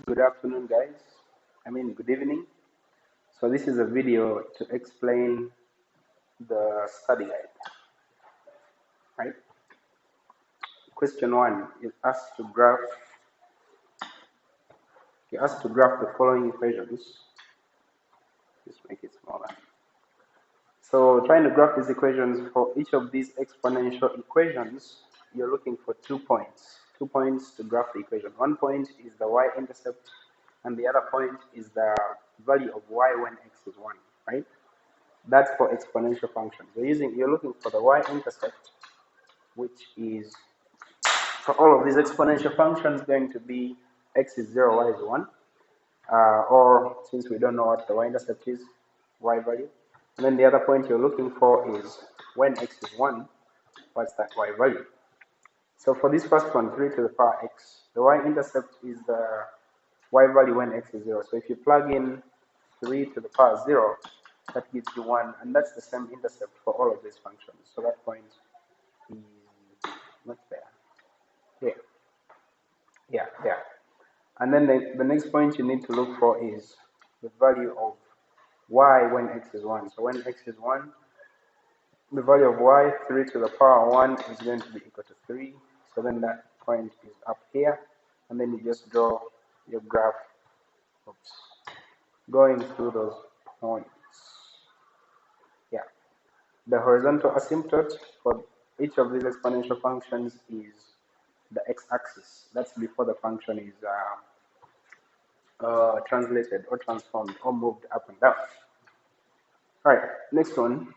Good afternoon, guys. Good evening. So this is a video to explain the study guide, right? Question one is asked to graph. You're asked to graph the following equations. Just make it smaller. So trying to graph these equations for each of these exponential equations, you're looking for 2 points. 2 points to graph the equation. 1 point is the y-intercept, and the other point is the value of y when x is 1, right? That's for exponential functions. You're looking for the y-intercept, which is for all of these exponential functions going to be x is 0, y is 1. Or since we don't know what the y-intercept is, y value. And then the other point you're looking for is when x is 1, what's that y value? So for this first one, 3 to the power x, the y-intercept is the y value when x is 0. So if you plug in 3 to the power 0, that gives you 1, and that's the same intercept for all of these functions. So that point is not there. Here. Yeah, there. And then the next point you need to look for is the value of y when x is 1. So when x is 1, the value of y, 3 to the power 1, is going to be equal to 3. So then that point is up here. And then you just draw your graph going through those points. Yeah. The horizontal asymptote for each of these exponential functions is the x-axis. That's before the function is translated or transformed or moved up and down. All right, next one.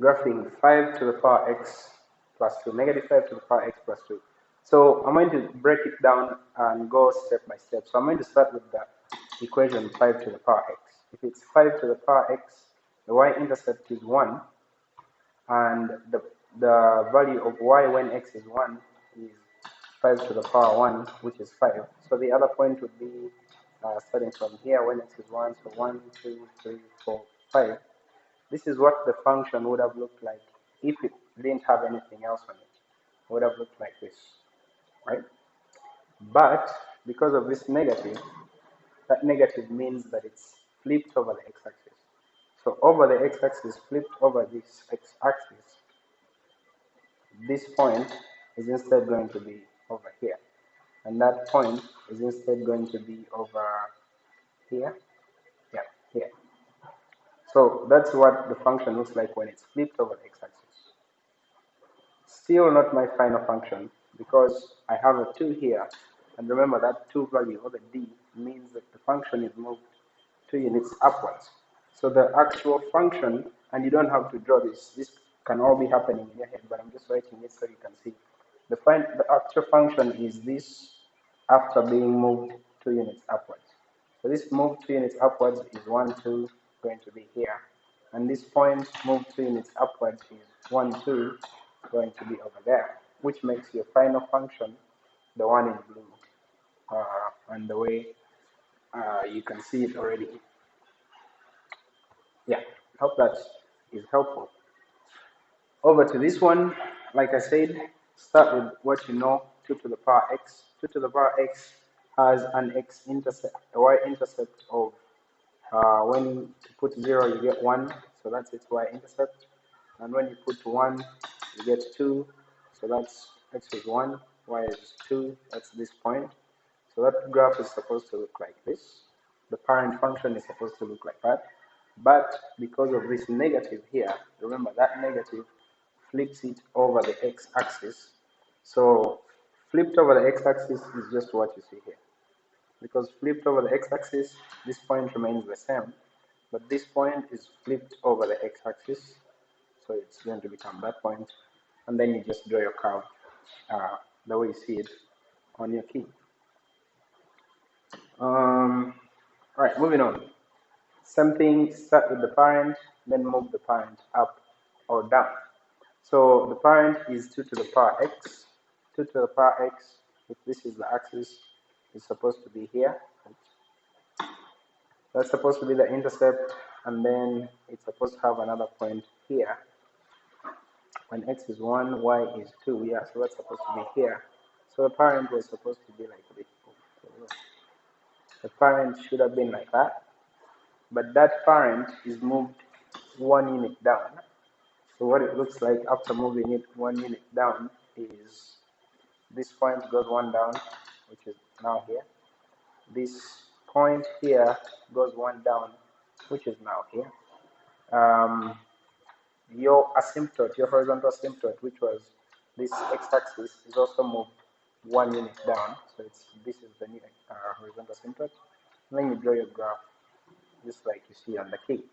Graphing 5 to the power x plus 2, negative 5 to the power x plus 2. So I'm going to break it down and go step by step. So I'm going to start with the equation 5 to the power x. If it's 5 to the power x, the y-intercept is 1, and the value of y when x is 1 is 5 to the power 1, which is 5. So the other point would be starting from here when x is 1, so 1, 2, 3, 4, 5. This is what the function would have looked like if it didn't have anything else on it. It would have looked like this, right? But because of this negative, that negative means that it's flipped over the x-axis. So over the x-axis, flipped over this x-axis, this point is instead going to be over here. And that point is instead going to be over here. Yeah, here. So that's what the function looks like when it's flipped over the x-axis. Still not my final function because I have a 2 here. And remember that 2 value or the d means that the function is moved 2 units upwards. So the actual function, and you don't have to draw this, this can all be happening in your head, but I'm just writing it so you can see. The actual function is this after being moved 2 units upwards. So this move 2 units upwards is 1, 2, going to be here. And this point moved 2 units upwards is 1, 2, going to be over there, which makes your final function the one in blue. And the way you can see it already. Yeah, hope that is helpful. Over to this one, like I said, start with what you know, 2 to the power x. 2 to the power x has an x-intercept, a y-intercept of, when you put 0, you get 1, so that's its y-intercept. And when you put 1, you get 2, so that's x is 1, y is 2, that's this point. So that graph is supposed to look like this. The parent function is supposed to look like that. But because of this negative here, remember that negative flips it over the x-axis. So flipped over the x-axis is just what you see here. Because flipped over the x-axis, this point remains the same. But this point is flipped over the x-axis. So it's going to become that point. And then you just draw your curve the way you see it on your key. All right, moving on. Same thing, start with the parent, then move the parent up or down. So the parent is 2 to the power x. 2 to the power x, if this is the axis, is supposed to be here. That's supposed to be the intercept, and then it's supposed to have another point here. when x is 1, y is 2. Yeah, so that's supposed to be here. So the parent was supposed to be like this. The parent should have been like that, but that parent is moved 1 unit down. So what it looks like after moving it 1 unit down is this point goes 1 down, which is now here. This point here goes 1 down, which is now here. Your asymptote, your horizontal asymptote, which was this x-axis, is also moved 1 unit down. So this is the new horizontal asymptote. And then you draw your graph, just like you see on the key.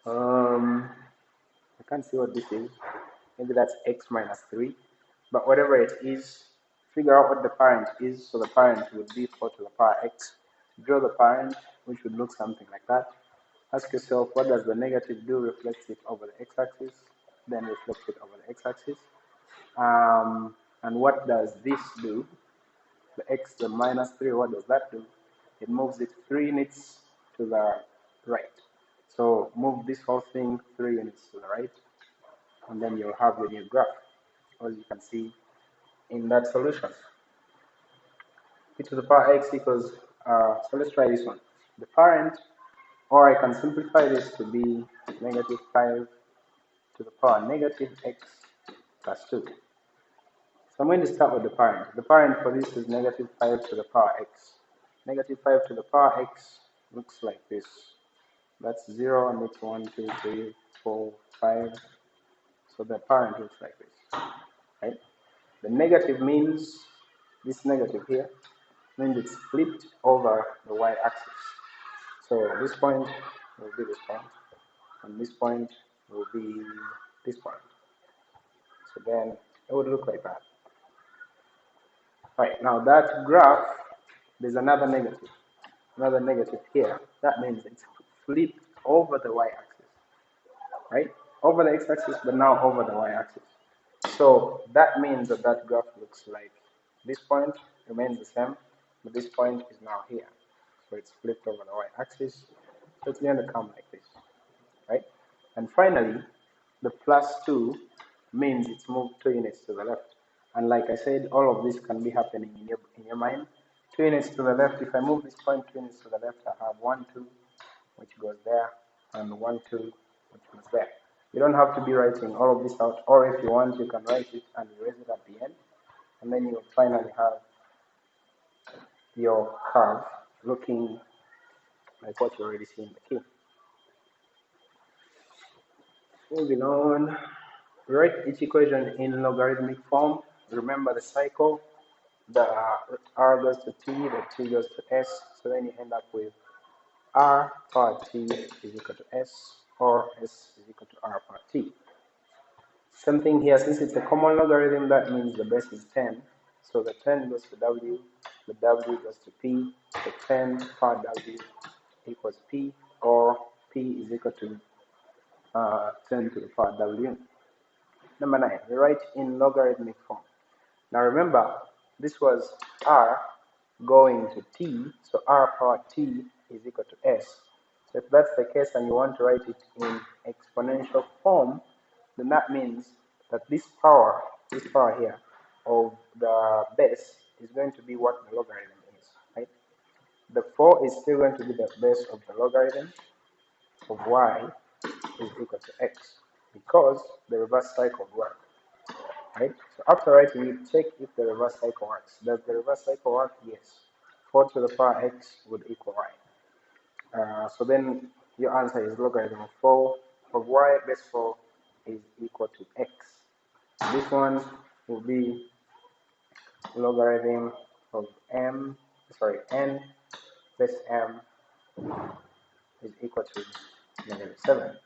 I can't see what this is. Maybe that's x minus 3. But whatever it is, figure out what the parent is. So the parent would be 4 to the power x. Draw the parent, which would look something like that. Ask yourself, what does the negative do? Reflects it over the x-axis, then reflects it over the x-axis. And what does this do? The minus 3, what does that do? It moves it 3 units to the right. So move this whole thing 3 units to the right, and then you'll have your new graph, as you can see in that solution. E to the power x equals, so let's try this one. The parent, or I can simplify this to be negative 5 to the power negative x plus 2. So I'm going to start with the parent. The parent for this is negative 5 to the power x. Negative 5 to the power x looks like this. That's 0, and it's 1, 2, 3, 4, 5. So the parent looks like this, right? The negative means, this negative here, means it's flipped over the y-axis. So this point will be this point, and this point will be this point. So then it would look like that. Right, now that graph, there's another negative here. That means it's flipped over the y-axis, right? Over the x-axis, but now over the y-axis. So that means that that graph looks like this point remains the same, but this point is now here. So it's flipped over the y-axis. So it's going to come like this, right? And finally, the plus 2 means it's moved 2 units to the left. And like I said, all of this can be happening in your mind. 2 units to the left, if I move this point 2 units to the left, I have 1, 2, which goes there, and 1, 2, which goes there. You don't have to be writing all of this out, or if you want, you can write it and erase it at the end. And then you will finally have your curve looking like what you already see in the key. Moving on, write each equation in logarithmic form. Remember the cycle. The r goes to t, the t goes to s, so then you end up with r power t is equal to s, or s is equal to r power t. Same thing here, since it's a common logarithm, that means the base is 10. So the 10 goes to w, the w goes to p, the 10 power w equals p, or p is equal to 10 to the power w. Number 9, we write in logarithmic form. Now remember, this was r going to t, so r power t is equal to s. So if that's the case and you want to write it in exponential form, then that means that this power here of the base is going to be what the logarithm is, right? The 4 is still going to be the base of the logarithm of y is equal to x, because the reverse cycle works. Right? So after writing it, check if the reverse cycle works. Does the reverse cycle work? Yes. 4 to the power x would equal y. So then your answer is logarithm of 4 of y base 4 is equal to x. This one will be logarithm of n base m is equal to negative 7.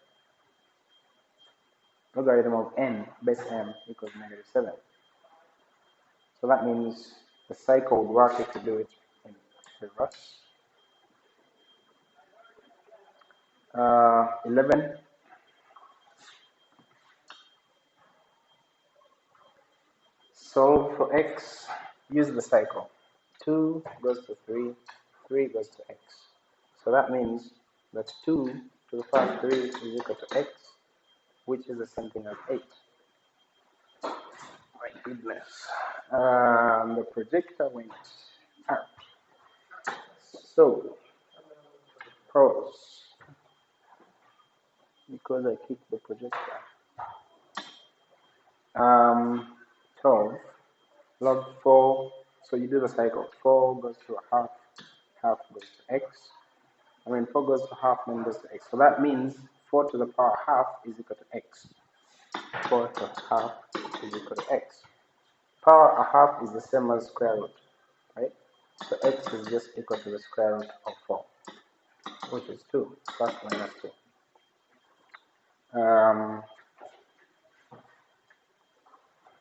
Logarithm of n base m equals negative 7. So that means the cycle would work if you do it in reverse. 11. Solve for x, use the cycle. 2 goes to 3, 3 goes to x. So that means that 2 to the power 3 is equal to x. which is the same thing as 8. My goodness. The projector went up. So, pros, because I kicked the projector. 12, log 4, so you do the cycle. 4 goes to a half, half goes to x. 4 goes to half, then goes to x. So that means 4 to the power half is equal to x. 4 to the half is equal to x. Power a half is the same as square root, right? So x is just equal to the square root of 4, which is 2, plus minus 2.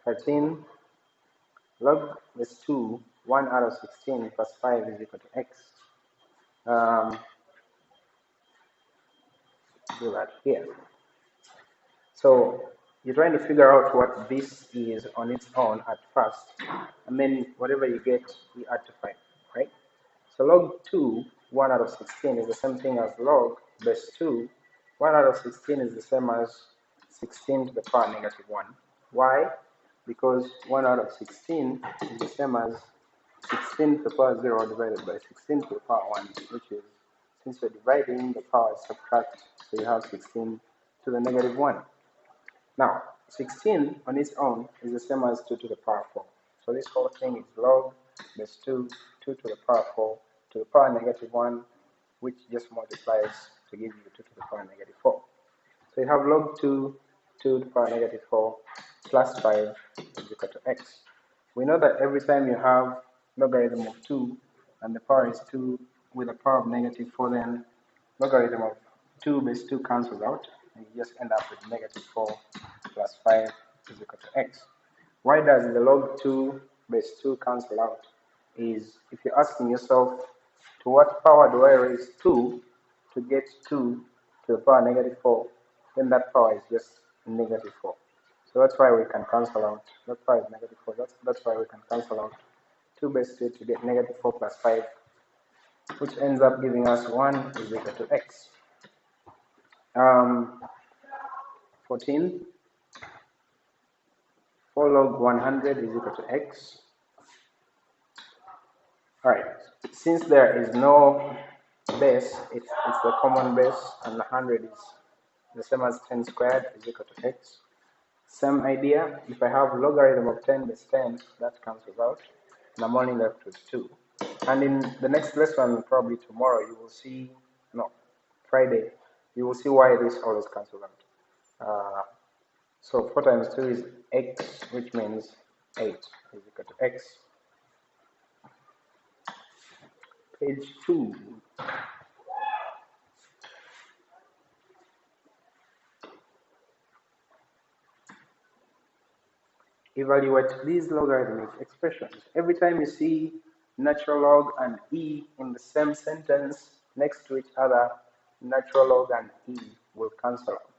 13, log base 2, 1 out of 16 plus 5 is equal to x. Do that here. So you're trying to figure out what this is on its own at first, and then whatever you get, you add to 5, right? So log 2, 1 out of 16 is the same thing as log base 2. 1 out of 16 is the same as 16 to the power negative 1. Why? Because 1 out of 16 is the same as 16 to the power 0 divided by 16 to the power 1, which is, since you're dividing, the power is subtract, so you have 16 to the negative 1. Now, 16 on its own is the same as 2 to the power 4. So this whole thing is log base 2, 2 to the power 4 to the power negative 1, which just multiplies to give you 2 to the power negative 4. So you have log 2, 2 to the power negative 4 plus 5 is equal to x. We know that every time you have logarithm of 2 and the power is 2 with a power of negative 4, then logarithm of 2 base 2 cancels out, and you just end up with negative 4 plus 5 is equal to x. Why does the log 2 base 2 cancel out? Is if you're asking yourself, to what power do I raise 2 to get 2 to the power negative 4, then that power is just negative 4. So that's why we can cancel out. That power is negative 4. That's why we can cancel out 2 base 2 to get negative 4 plus 5, which ends up giving us 1 is equal to x. 14, 4 log 100 is equal to x. Alright, since there is no base, it's the common base, and 100 is the same as 10 squared is equal to x. Same idea, if I have logarithm of 10 base 10, that cancels out, and I'm only left with 2. And in the next lesson, probably tomorrow, you will see, no, Friday, you will see why this always cancels out. So 4 times 2 is x, which means 8 is equal to x. Page 2. Evaluate these logarithmic expressions. Every time you see natural log and e in the same sentence next to each other, natural log and e will cancel out.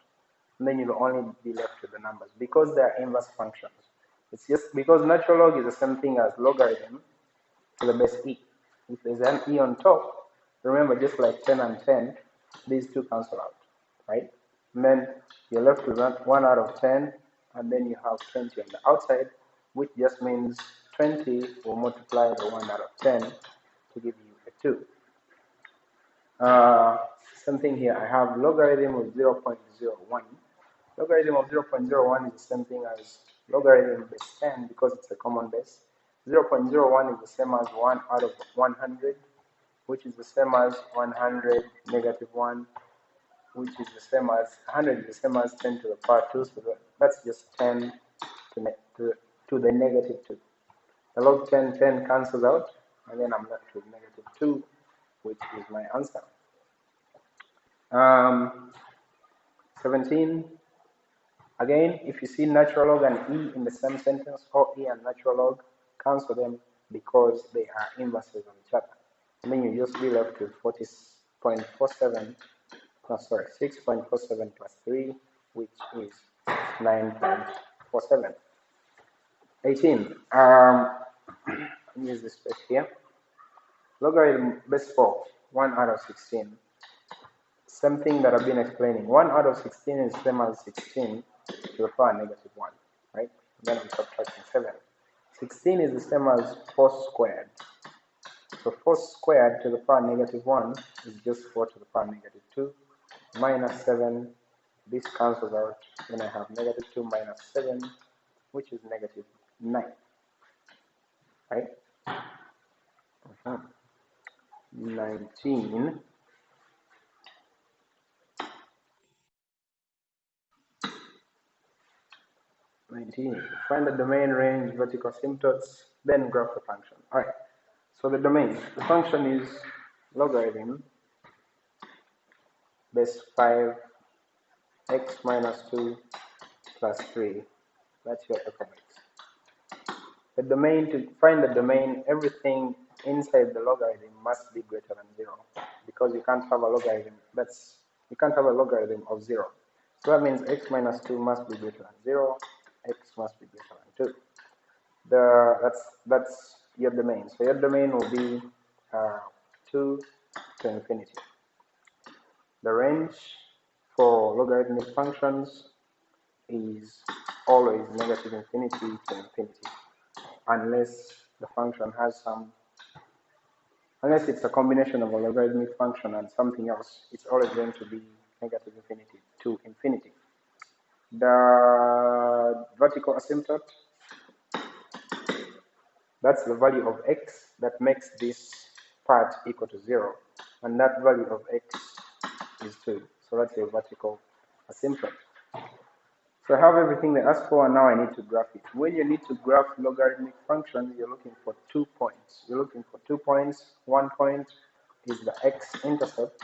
And then you'll only be left with the numbers because they are inverse functions. It's just because natural log is the same thing as logarithm to the base e. If there's an e on top, remember, just like 10 and 10, these two cancel out, right? And then you're left with 1 out of 10, and then you have 20 on the outside, which just means 20 will multiply the 1 out of 10 to give you a 2. Same thing here, I have logarithm of 0.01. Logarithm of 0.01 is the same thing as logarithm base 10 because it's a common base. 0.01 is the same as 1 out of 100, which is the same as 100 negative 1, which is the same as 100 is the same as 10 to the power 2, so that's just 10 to the negative 2. The log 10 cancels out, and then I'm left with negative 2, which is my answer. 17. Again, if you see natural log and e in the same sentence, or e and natural log, cancel them because they are inverses of each other. And then you just be left with 6.47 plus 3, which is 9.47. 18. Use this space here. Logarithm base 4, 1 out of 16. Same thing that I've been explaining. 1 out of 16 is same as 16 to the power negative 1, right? Then I'm subtracting 7. 16 is the same as 4 squared. So 4 squared to the power negative 1 is just 4 to the power negative 2 minus 7. This cancels out. Then I have negative 2 minus 7, which is negative 9, right? 19. Find the domain, range, vertical asymptotes, then graph the function. All right. So the domain, the function is logarithm base 5 x minus 2 plus 3. That's your f of x. The domain, to find the domain, everything inside the logarithm must be greater than 0, because you can't have a logarithm of 0. So that means x minus 2 must be greater than 0, x must be greater than 2. That's your domain. So your domain will be 2 to infinity. The range for logarithmic functions is always negative infinity to infinity, unless the function has unless it's a combination of a logarithmic function and something else, it's always going to be negative infinity to infinity. The vertical asymptote, that's the value of x that makes this part equal to 0, and that value of x is 2. So that's your vertical asymptote. So I have everything they asked for, and now I need to graph it. When you need to graph logarithmic functions, you're looking for 2 points. You're looking for 2 points. One point is the x-intercept,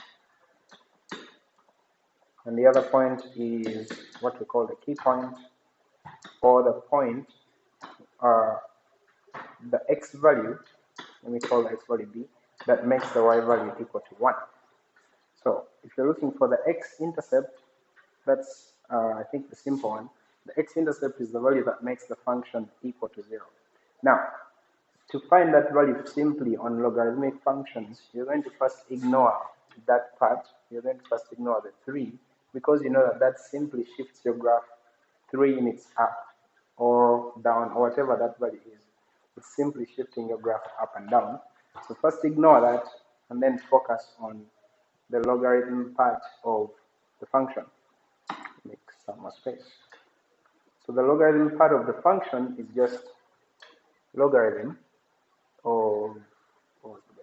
and the other point is what we call the key point, or the point, the x value, let me call the x value b, that makes the y value equal to 1. So if you're looking for the x-intercept, that's I think the simple one. The x-intercept is the value that makes the function equal to 0. Now, to find that value simply on logarithmic functions, you're going to first ignore that part. You're going to first ignore the 3, because you know that simply shifts your graph 3 units up or down, or whatever that value is. It's simply shifting your graph up and down. So first ignore that, and then focus on the logarithm part of the function. Make some more space. So the logarithm part of the function is just logarithm of, what was the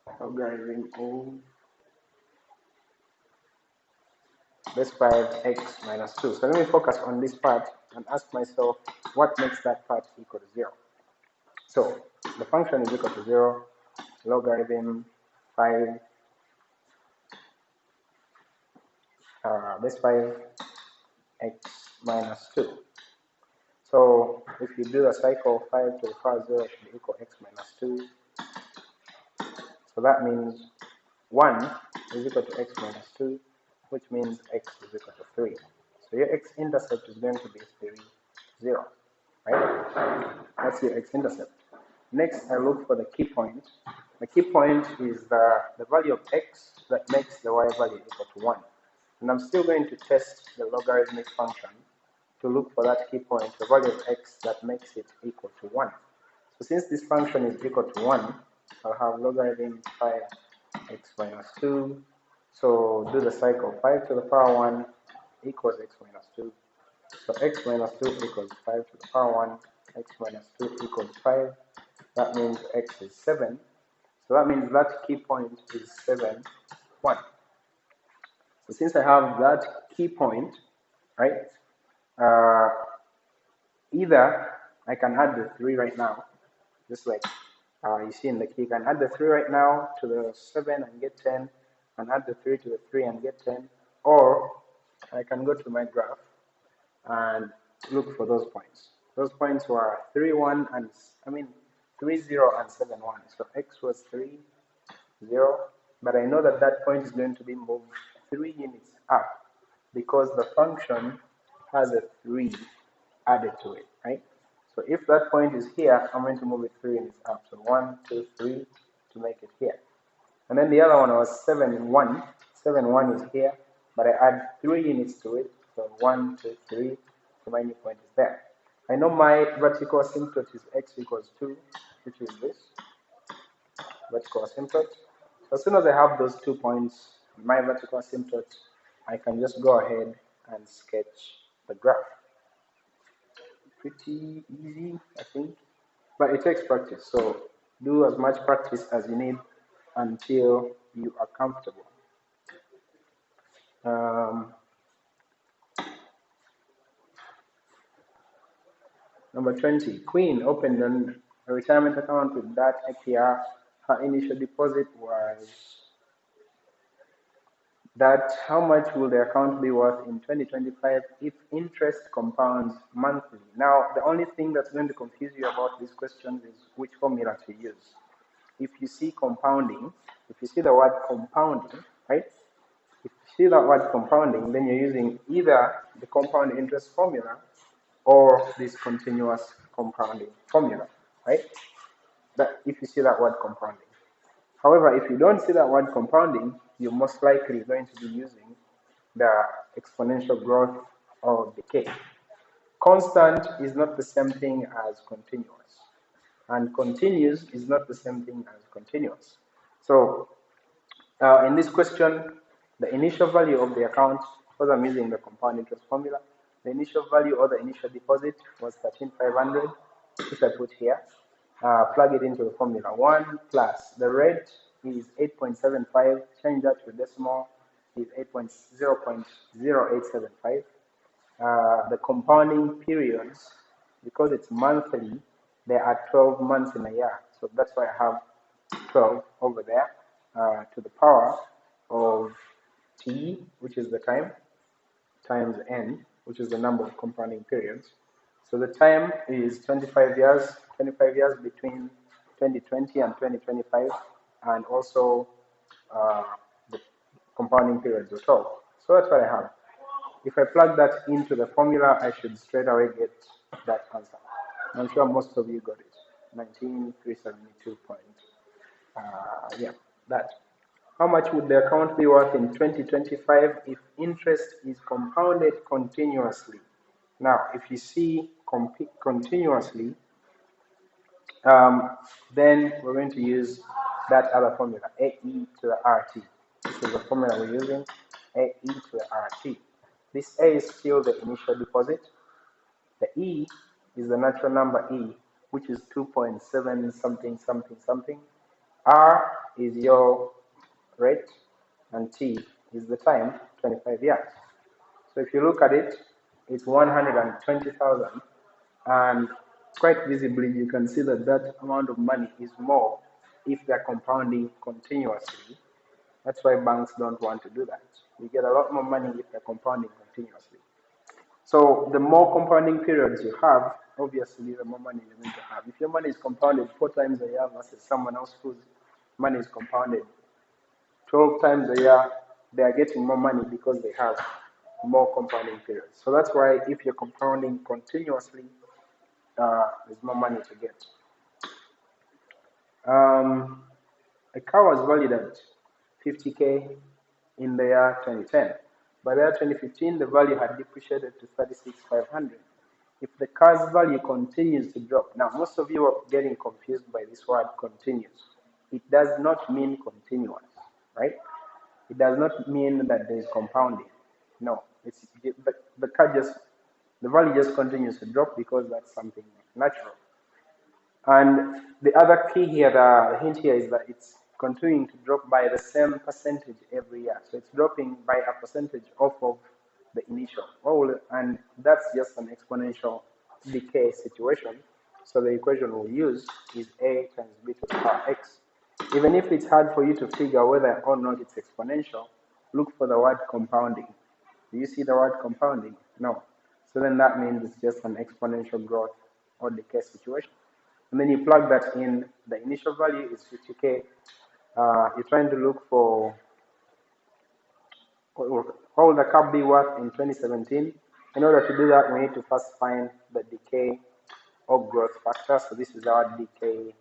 best? Logarithm of base 5x minus 2. So let me focus on this part and ask myself what makes that part equal to 0. So the function is equal to 0, logarithm 5 base 5 x minus 2. So if you do a cycle, 5 to the power 0 should equal x minus 2. So that means 1 is equal to x minus 2, which means x is equal to 3. So your x-intercept is going to be 3, 0, right? That's your x-intercept. Next, I look for the key point. The key point is the value of x that makes the y value equal to 1. And I'm still going to test the logarithmic function to look for that key point, the value of x that makes it equal to 1. So since this function is equal to 1, I'll have logarithm 5 x minus 2. So do the cycle, 5 to the power 1 equals x minus 2. So x minus 2 equals 5 to the power 1, x minus 2 equals 5. That means x is 7. So that means that key point is 7, 1. So since I have that key point, right, either I can add the 3 right now, just like you see in the key, I can add the 3 right now to the 7 and get 10, and add the 3 to the 3 and get 10, or I can go to my graph and look for those points. Those points were 3, 1, and 3, 0, and 7, 1. So x was 3, 0, but I know that that point is going to be moved 3 units up because the function has a 3 added to it, right? So if that point is here, I'm going to move it 3 units up. So 1, 2, 3 to make it here. And then the other one was 7.1. 7.1 is here, but I add 3 units to it. So 1, 2, 3. So my new point is there. I know my vertical asymptote is x equals 2, which is this vertical asymptote. So as soon as I have those 2 points, my vertical asymptote, I can just go ahead and sketch the graph. Pretty easy, I think, but it takes practice. So do as much practice as you need until you are comfortable. Number 20, Queen opened a retirement account with that APR. Her initial deposit was that. How much will the account be worth in 2025 if interest compounds monthly? Now, the only thing that's going to confuse you about these questions is which formula to use. If you see compounding, if you see the word compounding, right? If you see that word compounding, then you're using either the compound interest formula or this continuous compounding formula, right? That if you see that word compounding. However, if you don't see that word compounding, you're most likely going to be using the exponential growth or decay. Constant is not the same thing as continuous, and continuous is not the same thing as continuous. So in this question, the initial value of the account, because I'm using the compound interest formula, the initial value or the initial deposit was 13,500, which I put here. Plug it into the formula. 1 plus the rate is 8.75, change that to decimal is 0.0875. The compounding periods, because it's monthly, there are 12 months in a year. So that's why I have 12 over there to the power of t, which is the time, times n, which is the number of compounding periods. So the time is 25 years between 2020 and 2025, and also the compounding periods are 12. So that's what I have. If I plug that into the formula, I should straight away get that answer. I'm sure most of you got it. 19,372 point. Yeah, that. How much would the account be worth in 2025 if interest is compounded continuously? Now, if you see continuously, then we're going to use that other formula, AE to the RT. This is the formula we're using, AE to the RT. This A is still the initial deposit. The E is the natural number E, which is 2.7 something something something. R is your rate, and T is the time, 25 years. So if you look at it, it's 120,000, and quite visibly you can see that that amount of money is more if they're compounding continuously. That's why banks don't want to do that. You get a lot more money if they're compounding continuously. So the more compounding periods you have, obviously the more money you're going to have. If your money is compounded 4 times a year versus someone else whose money is compounded 12 times a year, they are getting more money because they have more compounding periods. So that's why if you're compounding continuously, there's more money to get. A car was valued at 50K in the year 2010. By the year 2015, the value had depreciated to 36,500. If the car's value continues to drop, now most of you are getting confused by this word continues. It does not mean continuous, right? It does not mean that there is compounding. No, the value just continues to drop because that's something natural. And the other key here, the hint here is that it's continuing to drop by the same percentage every year. So it's dropping by a percentage off of the initial. And that's just an exponential decay situation. So the equation we'll use is A times B to the power X. Even if it's hard for you to figure whether or not it's exponential, look for the word compounding. Do you see the word compounding? No. So then that means it's just an exponential growth or decay situation. And then you plug that in, the initial value is 50K. You're trying to look for what will the cap be worth in 2017. In order to do that, we need to first find the decay or growth factor. So this is our decay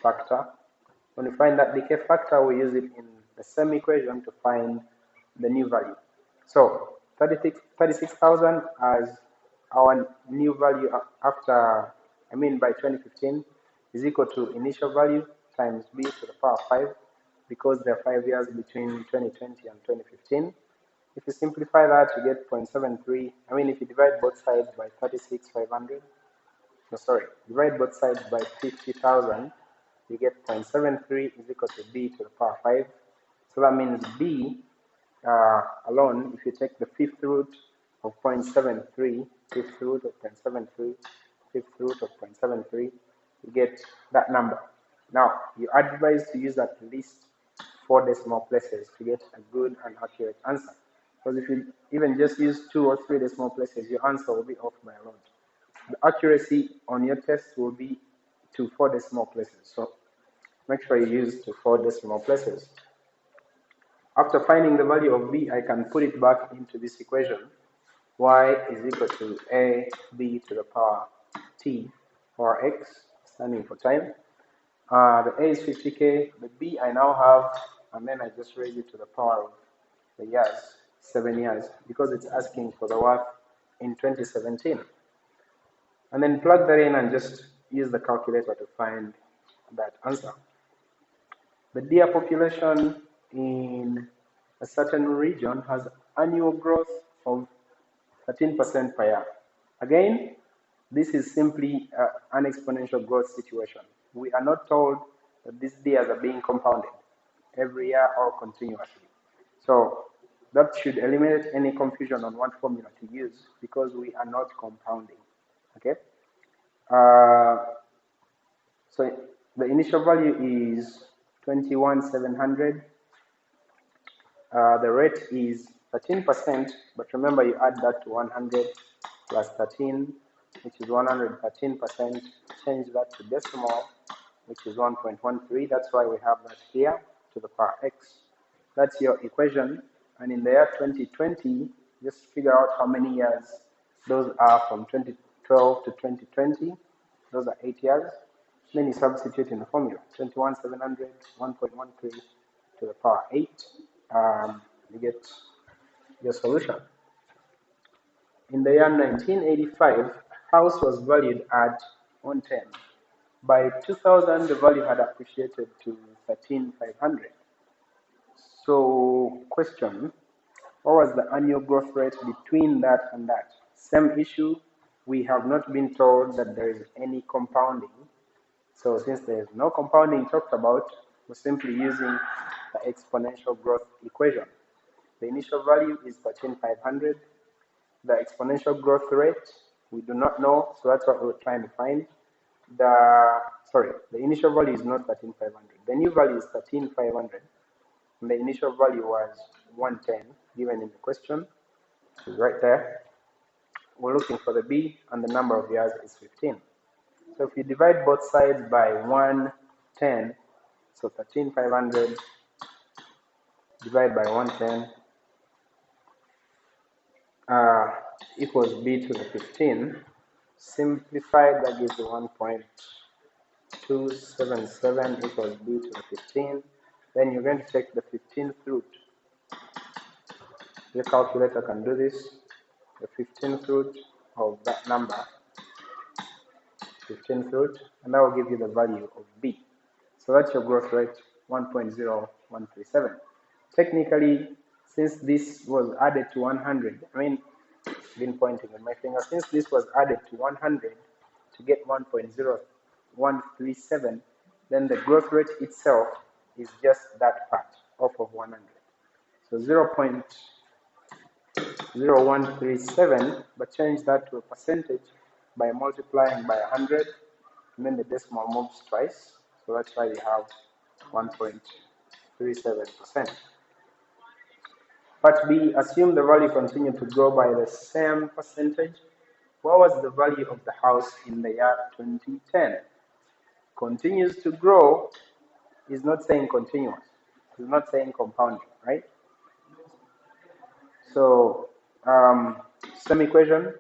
factor. When we find that decay factor, we use it in the same equation to find the new value. So 36,000 as our new value after, by 2015 is equal to initial value times b to the power 5, because there are 5 years between 2020 and 2015. If you simplify that, you get 0.73. If you divide both sides by 36,500, divide both sides by 50,000, you get 0.73 is equal to b to the power 5. So that means b alone, if you take the fifth root of 0.73, fifth root of 0.73, fifth root of 0.73, you get that number. Now, you advise to use at least 4 decimal places to get a good and accurate answer. Because if you even just use 2 or 3 decimal places, your answer will be off by a lot. The accuracy on your test will be to 4 decimal places. So make sure you use to 4 decimal places. After finding the value of b, I can put it back into this equation. Y is equal to ab to the power t, or x, standing for time. The a is 50k, the b I now have, and then I just raise it to the power of the years, 7 years, because it's asking for the worth in 2017. And then plug that in and just use the calculator to find that answer. The deer population in a certain region has annual growth of 13% per year. Again, this is simply an exponential growth situation. We are not told that these deers are being compounded every year or continuously. So that should eliminate any confusion on what formula to use, because we are not compounding. Okay. So the initial value is 21,700. The rate is 13%, but remember you add that to 100 plus 13, which is 113%. Change that to decimal, which is 1.13. That's why we have that here to the power x. That's your equation. And in the year 2020, just figure out how many years those are from 2012 to 2020. Those are 8 years. Then you substitute in the formula, 21,700, 1.13 to the power 8. You get your solution. In the year 1985, a house was valued at 110. By 2000, the value had appreciated to 13,500. So, question, what was the annual growth rate between that and that? Same issue, we have not been told that there is any compounding. So since there is no compounding talked about, we're simply using the exponential growth equation. The initial value is 13,500. The exponential growth rate, we do not know, so that's what we're trying to find. The initial value is not 13,500. The new value is 13,500. And the initial value was 110, given in the question, which is right there. We're looking for the b, and the number of years is 15. So if you divide both sides by 110, so 13,500 divided by 110 equals b to the 15. Simplified, that gives you 1.277 equals b to the 15. Then you're going to take the 15th root. Your calculator can do this. The 15th root of that number, 15th root, and that will give you the value of b. So that's your growth rate, 1.0137. Technically, since this was added to 100, been pointing with my finger, since this was added to 100 to get 1.0137, then the growth rate itself is just that part off of 100. So 0.0137, but change that to a percentage by multiplying by 100, and then the decimal moves twice. So that's why we have 1.37%. Part B, assume the value continued to grow by the same percentage. What was the value of the house in the year 2010? Continues to grow is not saying continuous. It's not saying compounding, right? So, same equation,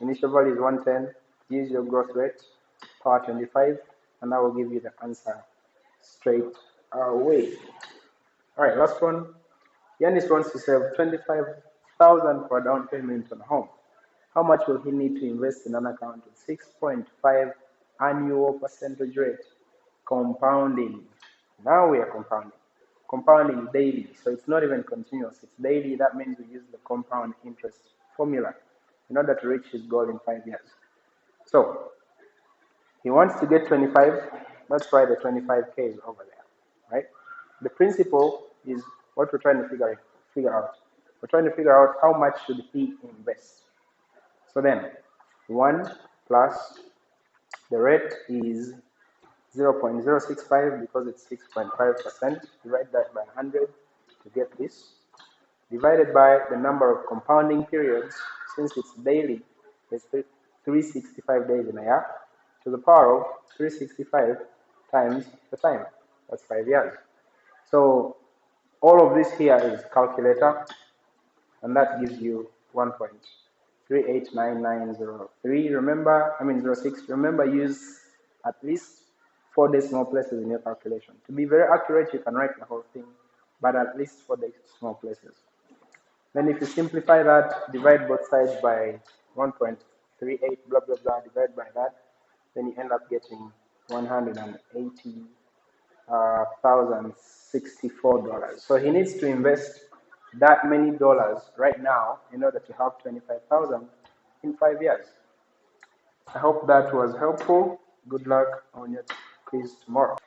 initial value is 110, use your growth rate, power 25, and that will give you the answer straight away. All right, last one. Yanis wants to save 25,000 for a down payment on a home. How much will he need to invest in an account with 6.5 annual percentage rate compounding? Now we are compounding. Compounding daily, so it's not even continuous, it's daily. That means we use the compound interest formula in order to reach his goal in 5 years. So he wants to get 25, that's why the 25K is over there, right? The principle is what we're trying to figure out. We're trying to figure out how much should he invest. So then 1 plus the rate is 0.065 because it's 6.5%. Divide that by 100 to get this. Divided by the number of compounding periods, since it's daily, there's 365 days in a year, to the power of 365 times the time. That's 5 years. So all of this here is calculator, and that gives you 1.389903. Remember, 06. Remember, use at least 4 decimal places in your calculation. To be very accurate, you can write the whole thing, but at least 4 decimal places. Then if you simplify that, divide both sides by 1.38, blah, blah, blah, divide by that, then you end up getting $180,064. So he needs to invest that many dollars right now in order to have 25,000 in 5 years. I hope that was helpful. Good luck on your quiz tomorrow.